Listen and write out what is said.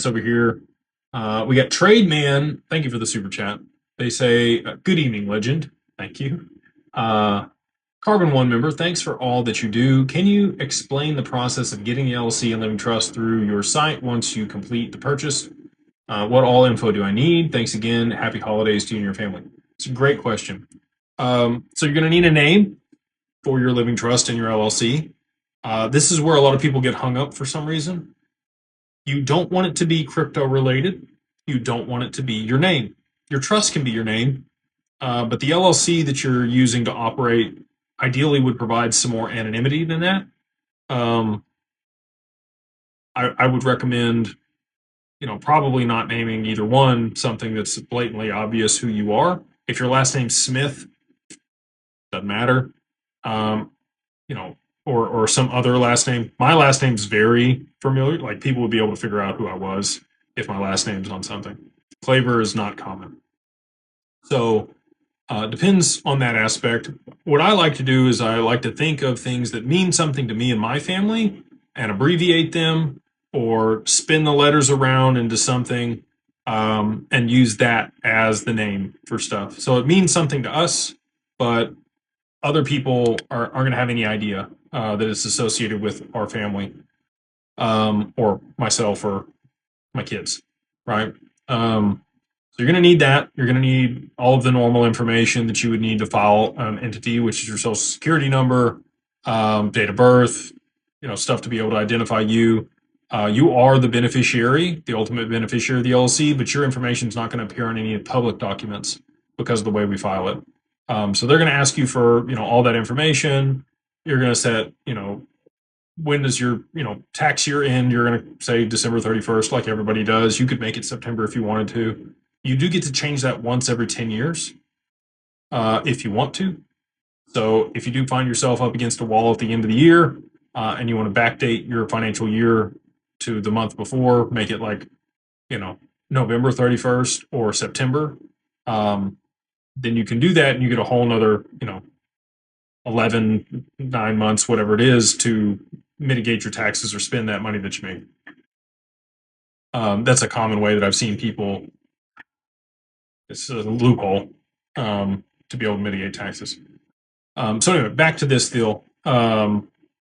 over here. We got Trade Man. Thank you for the super chat. They say, "Good evening, legend." Thank you. Carbon One member, thanks for all that you do. Can you explain the process of getting the LLC and living trust through your site once you complete the purchase? What all info do I need? Thanks again. Happy holidays to you and your family. It's a great question. So you're going to need a name for your living trust and your LLC. This is where a lot of people get hung up for some reason. You don't want it to be crypto related. You don't want it to be your name. Your trust can be your name, but the LLC that you're using to operate ideally would provide some more anonymity than that. Um, I would recommend, probably not naming either one something that's blatantly obvious who you are. If your last name's Smith, doesn't matter. Um, you know, or some other last name. My last name's very familiar. Like people would be able to figure out who I was if my last name's on something. Flavor is not common. So depends on that aspect. What I like to do is I like to think of things that mean something to me and my family and abbreviate them or spin the letters around into something and use that as the name for stuff. So it means something to us, but other people aren't going to have any idea that it's associated with our family or myself or my kids, right? So you're going to need that. You're going to need all of the normal information that you would need to file an entity, which is your social security number, date of birth, stuff to be able to identify you. You are the beneficiary, the ultimate beneficiary of the LLC, but your information is not going to appear on any public documents because of the way we file it. So they're going to ask you for all that information. You're going to set when does your tax year end. You're going to say December 31st, like everybody does. You could make it September if you wanted to. You do get to change that once every 10 years if you want to. So if you do find yourself up against a wall at the end of the year and you want to backdate your financial year to the month before, make it like November 31st or September, then you can do that and you get a whole nother 11, 9 months, whatever it is, to mitigate your taxes or spend that money that you made. That's a common way that I've seen people. It's a loophole to be able to mitigate taxes. So anyway, back to this deal.